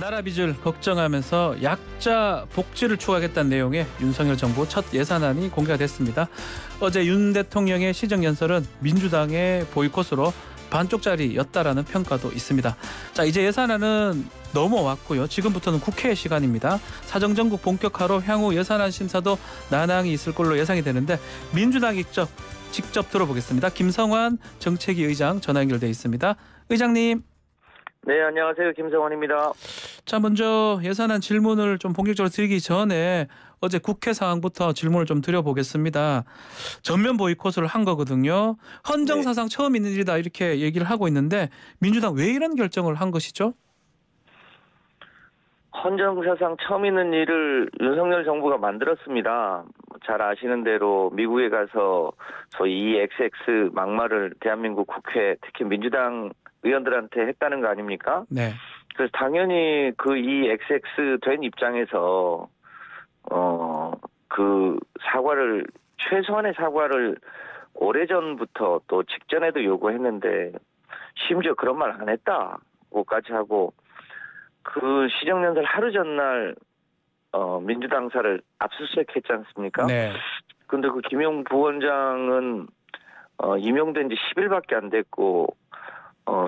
나라 빚을 걱정하면서 약자 복지를 추구하겠다는 내용의 윤석열 정부 첫 예산안이 공개가 됐습니다. 어제 윤 대통령의 시정연설은 민주당의 보이콧으로 반쪽짜리였다라는 평가도 있습니다. 자, 이제 예산안은 넘어왔고요. 지금부터는 국회의 시간입니다. 사정정국 본격화로 향후 예산안 심사도 난항이 있을 걸로 예상이 되는데 민주당이 직접 들어보겠습니다. 김성환 정책위 의장 전화 연결돼 있습니다. 의장님. 네, 안녕하세요. 김성환입니다. 자, 먼저 예산안 질문을 좀 본격적으로 드리기 전에 어제 국회 상황부터 질문을 좀 드려보겠습니다. 전면 보이콧을 한 거거든요. 헌정사상 처음 있는 일이다 이렇게 얘기를 하고 있는데 민주당 왜 이런 결정을 한 것이죠? 헌정사상 처음 있는 일을 윤석열 정부가 만들었습니다. 잘 아시는 대로 미국에 가서 소위 XX 막말을 대한민국 국회, 특히 민주당 의원들한테 했다는 거 아닙니까? 네. 그래서 당연히 그 XX 된 입장에서 그 사과를 최소한의 사과를 오래전부터 또 직전에도 요구했는데 심지어 그런 말 안 했다고까지 하고 그 시정연설 하루 전날 민주당사를 압수수색했지 않습니까? 네. 근데 그 김용 부원장은 임용된 지 10일밖에 안 됐고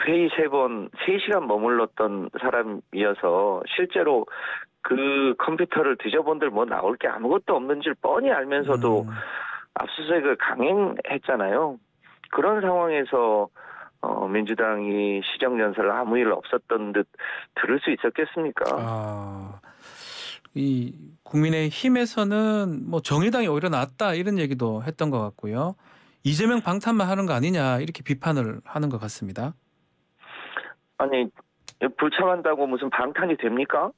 회의 3번 3시간 머물렀던 사람이어서 실제로 그 컴퓨터를 뒤져본들 뭐 나올 게 아무것도 없는 줄 뻔히 알면서도 압수수색을 강행했잖아요. 그런 상황에서 민주당이 시정연설을 아무 일 없었던 듯 들을 수 있었겠습니까? 이 국민의힘에서는 뭐 정의당이 오히려 낫다 이런 얘기도 했던 것 같고요. 이재명 방탄만 하는 거 아니냐 이렇게 비판을 하는 것 같습니다. 아니 불참한다고 무슨 방탄이 됩니까?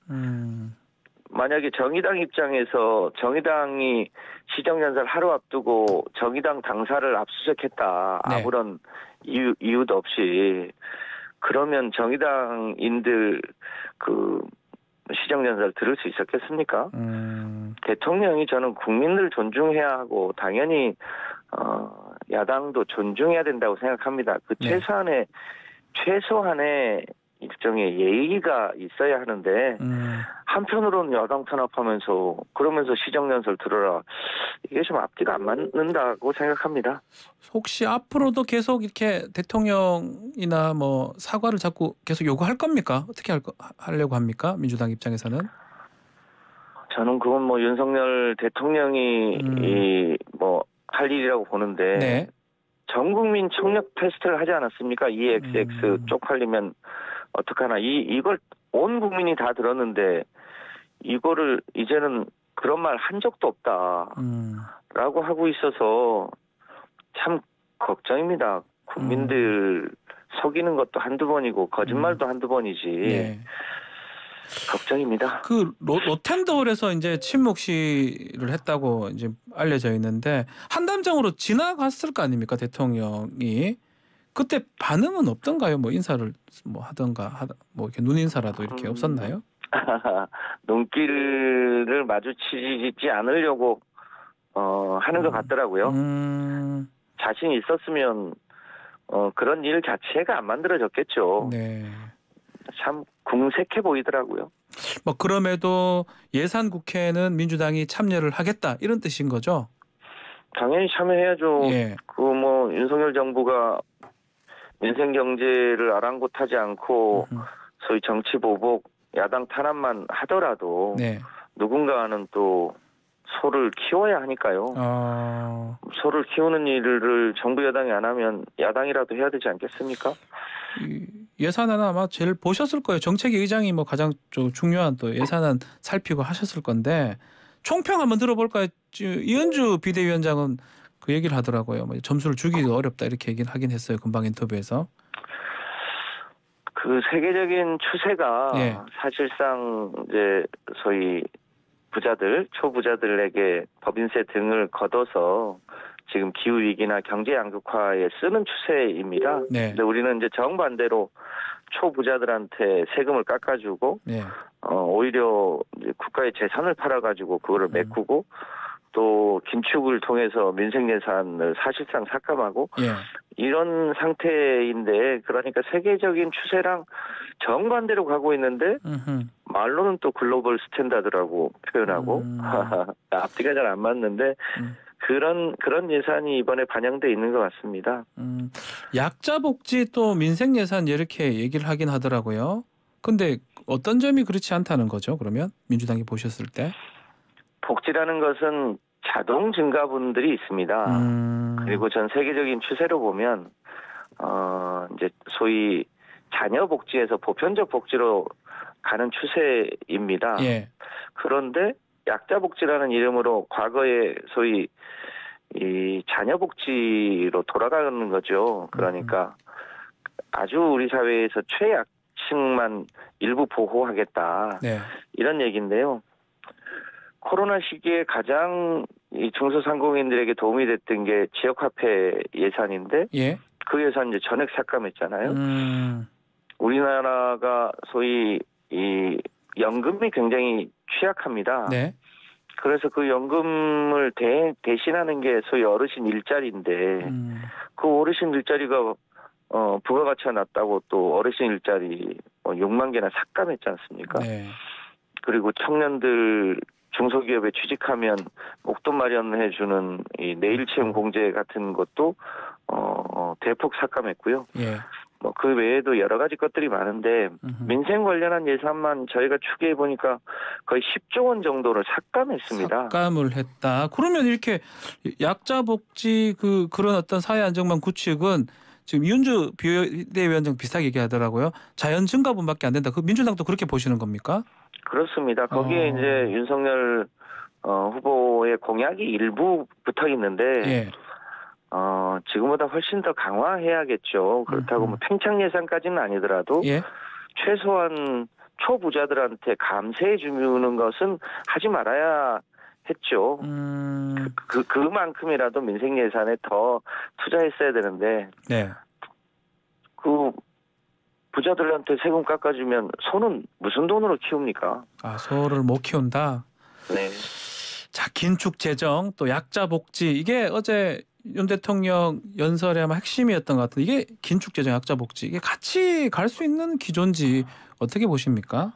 만약에 정의당 입장에서 정의당이 시정연설 하루 앞두고 정의당 당사를 압수수색했다. 네. 아무런 이유도 없이 그러면 정의당인들 그 시정연설 들을 수 있었겠습니까? 대통령이 저는 국민들 존중해야 하고 당연히 야당도 존중해야 된다고 생각합니다. 그 네. 최소한의 일종의 예의가 있어야 하는데 한편으로는 여당 탄압하면서 그러면서 시정연설 들어라. 이게 좀 앞뒤가 안 맞는다고 생각합니다. 혹시 앞으로도 계속 이렇게 대통령이나 뭐 사과를 자꾸 계속 요구할 겁니까? 어떻게 하려고 합니까? 민주당 입장에서는? 저는 그건 뭐 윤석열 대통령이 뭐 할 일이라고 보는데 네. 전 국민 청력 테스트를 하지 않았습니까? EXX 쪽팔리면 어떡하나. 이걸 온 국민이 다 들었는데 이거를 이제는 그런 말 한 적도 없다라고 하고 있어서 참 걱정입니다. 국민들 속이는 것도 한두 번이고 거짓말도 한두 번이지. 네. 걱정입니다. 그 로텐더홀에서 이제 침묵 시를 했다고 이제 알려져 있는데 한담정으로 지나갔을 거 아닙니까 대통령이? 그때 반응은 없던가요? 뭐 인사를 뭐 하던가 뭐 이렇게 눈인사라도 이렇게 없었나요? 눈길을 마주치지 않으려고 하는 것 같더라고요. 자신이 있었으면 그런 일 자체가 안 만들어졌겠죠. 네. 참 궁색해 보이더라고요. 뭐 그럼에도 예산 국회는 민주당이 참여를 하겠다 이런 뜻인 거죠? 당연히 참여해야죠. 예. 그 뭐 윤석열 정부가 민생 경제를 아랑곳하지 않고 소위 정치 보복, 야당 탄압만 하더라도 네. 누군가는 또 소를 키워야 하니까요. 소를 키우는 일을 정부 여당이 안 하면 야당이라도 해야 되지 않겠습니까? 예산안 아마 제일 보셨을 거예요. 정책위 의장이 뭐 가장 중요한 또 예산안 살피고 하셨을 건데 총평 한번 들어볼까요? 이현주 비대위원장은 그 얘기를 하더라고요. 뭐 점수를 주기도 어렵다 이렇게 얘기를 하긴 했어요. 금방 인터뷰에서. 그 세계적인 추세가 예. 사실상 이제 소위 초부자들에게 법인세 등을 걷어서 지금 기후 위기나 경제 양극화에 쓰는 추세입니다. 네. 근데 우리는 이제 정반대로 초부자들한테 세금을 깎아주고 네. 오히려 이제 국가의 재산을 팔아가지고 그거를 메꾸고 또 긴축을 통해서 민생 예산을 사실상 삭감하고 예. 이런 상태인데 그러니까 세계적인 추세랑 정반대로 가고 있는데 말로는 또 글로벌 스탠다드라고 표현하고 앞뒤가 잘 안 맞는데 그런 예산이 이번에 반영돼 있는 것 같습니다. 약자 복지 또 민생 예산 이렇게 얘기를 하긴 하더라고요. 근데 어떤 점이 그렇지 않다는 거죠? 그러면 민주당이 보셨을 때? 복지라는 것은 자동 증가분들이 있습니다. 그리고 전 세계적인 추세로 보면 이제 소위 자녀 복지에서 보편적 복지로 가는 추세입니다. 예. 그런데 약자 복지라는 이름으로 과거에 소위 이 자녀 복지로 돌아가는 거죠. 그러니까 아주 우리 사회에서 최약층만 일부 보호하겠다. 네. 이런 얘기인데요. 코로나 시기에 가장 이 중소상공인들에게 도움이 됐던 게 지역화폐 예산인데 예. 그 예산 이제 전액 삭감했잖아요. 우리나라가 소위 이 연금이 굉장히 취약합니다. 네. 그래서 그 연금을 대신하는 게 소위 어르신 일자리인데 그 어르신 일자리가 부가가치가 낮다고 또 어르신 일자리 6만 개나 삭감했지 않습니까? 네. 그리고 청년들 중소기업에 취직하면 목돈 마련해주는 이 내일 채용 공제 같은 것도 대폭 삭감했고요. 예. 뭐 그 외에도 여러 가지 것들이 많은데 민생 관련한 예산만 저희가 추계해 보니까 거의 10조 원 정도를 삭감했습니다. 삭감을 했다. 그러면 이렇게 약자 복지 그런 어떤 사회 안정망 구축은 지금 이은주 비대위원장 비슷하게 얘기하더라고요. 자연 증가분밖에 안 된다. 그 민주당도 그렇게 보시는 겁니까? 그렇습니다. 거기에 이제 윤석열 후보의 공약이 일부 붙어 있는데 예. 지금보다 훨씬 더 강화해야겠죠. 그렇다고 뭐 팽창 예산까지는 아니더라도 예. 최소한 초부자들한테 감세해 주는 것은 하지 말아야 했죠. 그만큼이라도 민생 예산에 더 투자했어야 되는데 네. 그 부자들한테 세금 깎아주면 소는 무슨 돈으로 키웁니까? 아, 소를 못 키운다. 네. 자, 긴축 재정 또 약자 복지 이게 어제 윤 대통령 연설의 아마 핵심이었던 것 같은데 이게 긴축 재정 약자 복지 이게 같이 갈 수 있는 기조인지 어떻게 보십니까?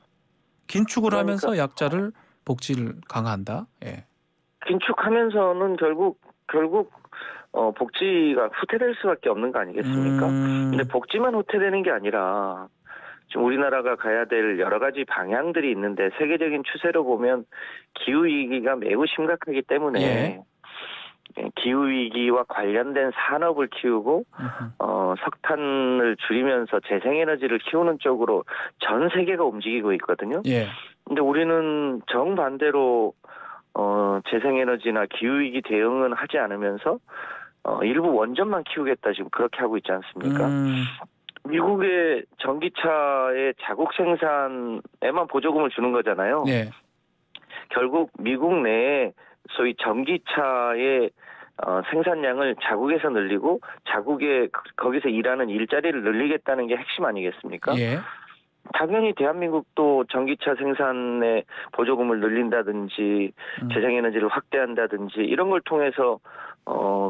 긴축을 하면서 약자를 복지를 강화한다. 예. 긴축하면서는 결국 복지가 후퇴될 수밖에 없는 거 아니겠습니까? 근데 복지만 후퇴되는 게 아니라 지금 우리나라가 가야 될 여러 가지 방향들이 있는데 세계적인 추세로 보면 기후 위기가 매우 심각하기 때문에 예. 기후 위기와 관련된 산업을 키우고 석탄을 줄이면서 재생에너지를 키우는 쪽으로 전 세계가 움직이고 있거든요. 예. 근데 우리는 정반대로 재생에너지나 기후위기 대응은 하지 않으면서 일부 원전만 키우겠다 지금 그렇게 하고 있지 않습니까? 미국의 전기차의 자국 생산에만 보조금을 주는 거잖아요. 네. 결국 미국 내에 소위 전기차의 생산량을 자국에서 늘리고 자국에 거기서 일하는 일자리를 늘리겠다는 게 핵심 아니겠습니까? 예. 당연히 대한민국도 전기차 생산에 보조금을 늘린다든지 재생에너지를 확대한다든지 이런 걸 통해서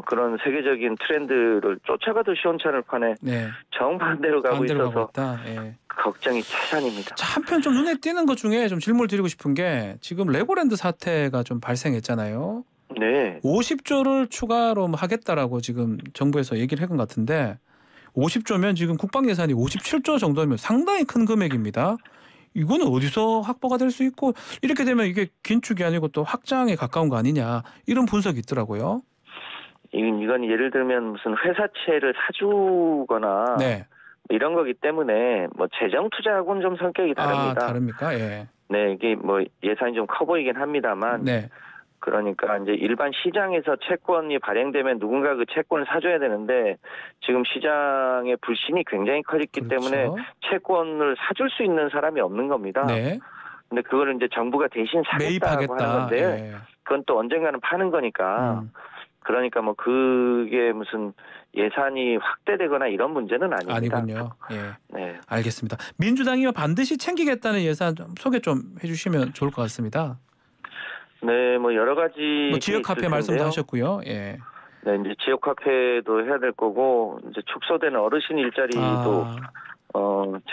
그런 세계적인 트렌드를 쫓아가도 시원찮을 판에 네. 정반대로 가고 있어서 예. 걱정이 태산입니다. 자, 한편 좀 눈에 띄는 것 중에 좀 질문을 드리고 싶은 게 지금 레고랜드 사태가 좀 발생했잖아요. 네. 50조를 추가로 하겠다라고 지금 정부에서 얘기를 한 것 같은데 50조면 지금 국방 예산이 57조 정도면 상당히 큰 금액입니다. 이거는 어디서 확보가 될 수 있고 이렇게 되면 이게 긴축이 아니고 또 확장에 가까운 거 아니냐 이런 분석이 있더라고요. 이건 예를 들면 무슨 회사채를 사주거나 네. 이런 거기 때문에 뭐 재정 투자하고는 좀 성격이 다릅니다. 다릅니까? 예. 네, 이게 뭐 예산이 좀 커 보이긴 합니다만. 네. 그러니까 이제 일반 시장에서 채권이 발행되면 누군가 그 채권을 사줘야 되는데 지금 시장의 불신이 굉장히 커졌기 그렇죠. 때문에 채권을 사줄 수 있는 사람이 없는 겁니다. 네. 근데 그거를 이제 정부가 대신 사겠다고 매입하겠다. 하는 건데 예. 그건 또 언젠가는 파는 거니까 그러니까 뭐 그게 무슨 예산이 확대되거나 이런 문제는 아닙니다. 아니군요. 예. 네. 알겠습니다. 민주당이 반드시 챙기겠다는 예산 좀 소개 좀 해주시면 좋을 것 같습니다. 네, 뭐 여러 가지 뭐 지역 화폐 말씀도 하셨고요. 예. 네, 이제 지역 화폐도 해야 될 거고 이제 축소되는 어르신 일자리도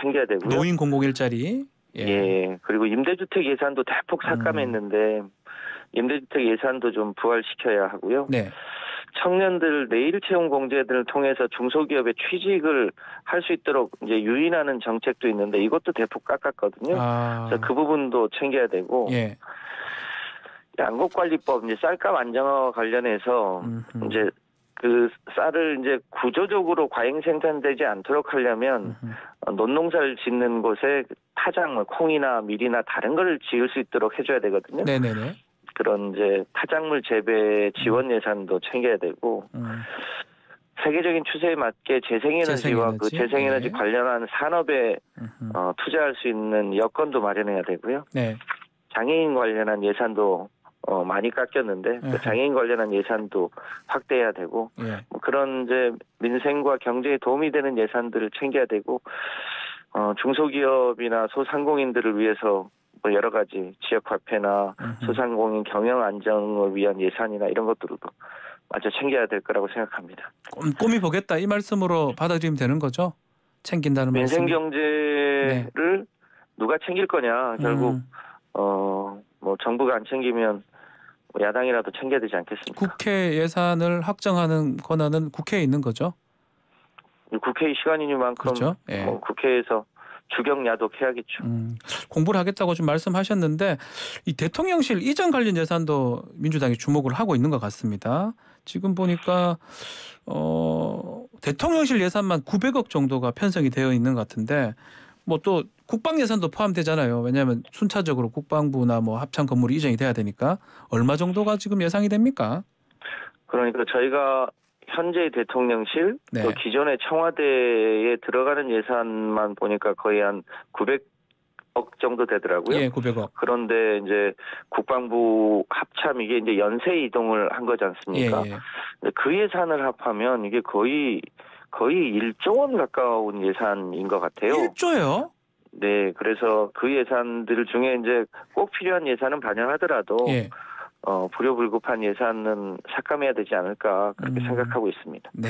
챙겨야 되고요. 노인 공공 일자리. 예. 그리고 임대주택 예산도 대폭 삭감했는데 임대주택 예산도 좀 부활시켜야 하고요. 네. 청년들 내일 채용 공제들을 통해서 중소기업에 취직을 할 수 있도록 이제 유인하는 정책도 있는데 이것도 대폭 깎았거든요. 그래서 그 부분도 챙겨야 되고 예. 양곡관리법 이제 쌀값 안정화 관련해서 이제 그 쌀을 이제 구조적으로 과잉 생산되지 않도록 하려면 논농사를 짓는 곳에 타작물, 콩이나 밀이나 다른 걸 지을 수 있도록 해줘야 되거든요. 네네네. 그런 이제 타작물 재배 지원 예산도 챙겨야 되고 세계적인 추세에 맞게 재생에너지와 그 재생에너지 네. 관련한 산업에 투자할 수 있는 여건도 마련해야 되고요. 네. 장애인 관련한 예산도 많이 깎였는데 그 장애인 관련한 예산도 확대해야 되고 예. 뭐 그런 이제 민생과 경제에 도움이 되는 예산들을 챙겨야 되고 중소기업이나 소상공인들을 위해서 뭐 여러 가지 지역화폐나 소상공인 경영 안정을 위한 예산이나 이런 것들도 마저 챙겨야 될 거라고 생각합니다. 꼼꼼히 보겠다 이 말씀으로 받아들이면 되는 거죠? 챙긴다는 말씀. 민생 경제를 누가 챙길 거냐 결국 뭐 정부가 안 챙기면 야당이라도 챙겨야 되지 않겠습니까? 국회 예산을 확정하는 권한은 국회에 있는 거죠? 국회의 시간이니만큼 그렇죠? 예. 뭐 국회에서 주경야독 해야겠죠. 공부를 하겠다고 좀 말씀하셨는데 이 대통령실 이전 관련 예산도 민주당이 주목을 하고 있는 것 같습니다. 지금 보니까 대통령실 예산만 900억 정도가 편성이 되어 있는 것 같은데 뭐 또 국방 예산도 포함되잖아요. 왜냐하면 순차적으로 국방부나 뭐 합참 건물이 이전이 돼야 되니까 얼마 정도가 지금 예상이 됩니까? 그러니까 저희가 현재 대통령실 네. 또 기존의 청와대에 들어가는 예산만 보니까 거의 한 900억 정도 되더라고요. 예, 900억. 그런데 이제 국방부 합참 이게 이제 연쇄 이동을 한 거지 않습니까? 예, 예. 근데 그 예산을 합하면 이게 거의 1조 원 가까운 예산인 것 같아요. 1조요? 네, 그래서 그 예산들 중에 이제 꼭 필요한 예산은 반영하더라도 예. 불효불급한 예산은 삭감해야 되지 않을까 그렇게 생각하고 있습니다. 네.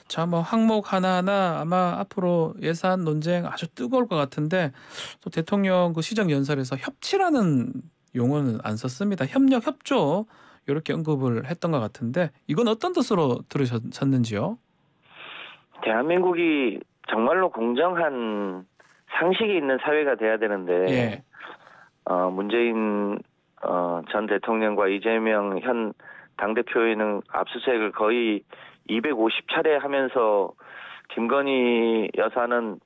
자, 뭐 항목 하나하나 아마 앞으로 예산 논쟁 아주 뜨거울 것 같은데 또 대통령 그 시정 연설에서 협치라는 용어는 안 썼습니다. 협력, 협조 이렇게 언급을 했던 것 같은데 이건 어떤 뜻으로 들으셨는지요? 대한민국이 정말로 공정한 상식이 있는 사회가 돼야 되는데 예. 문재인 전 대통령과 이재명 현 당대표에는 압수수색을 거의 250차례 하면서 김건희 여사는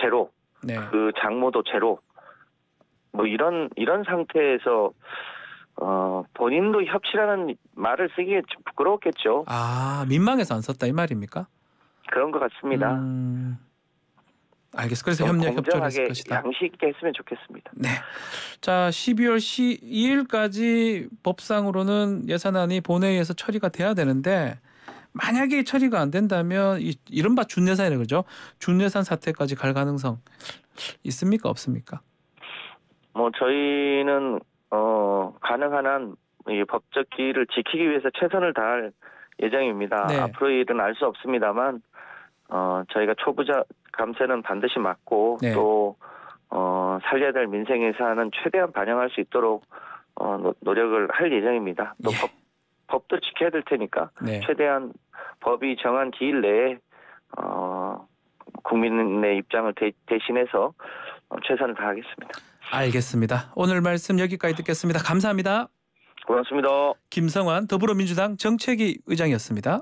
제로, 네. 그 장모도 제로, 뭐 이런 상태에서 본인도 협치라는 말을 쓰기에 좀 부끄러웠겠죠. 아, 민망해서 안 썼다 이 말입니까? 그런 것 같습니다. 알겠습니다. 그래서 협력 협조를 했을 것이다. 양식 있게 했으면 좋겠습니다. 네. 자, 12월 2일까지 법상으로는 예산안이 본회의에서 처리가 돼야 되는데 만약에 처리가 안 된다면 이른바 준예산이라고 그러죠. 준예산 사태까지 갈 가능성 있습니까? 없습니까? 뭐 저희는 가능한 한 이 법적 기일을 지키기 위해서 최선을 다할 예정입니다. 네. 앞으로의 일은 알 수 없습니다만 저희가 초부자 감세는 반드시 막고 네. 또 살려야 될 민생 예산은 최대한 반영할 수 있도록 노력을 할 예정입니다. 또 예. 법도 지켜야 될 테니까 네. 최대한 법이 정한 기일 내에 국민의 입장을 대신해서 최선을 다하겠습니다. 알겠습니다. 오늘 말씀 여기까지 듣겠습니다. 감사합니다. 고맙습니다. 김성환 더불어민주당 정책위 의장이었습니다.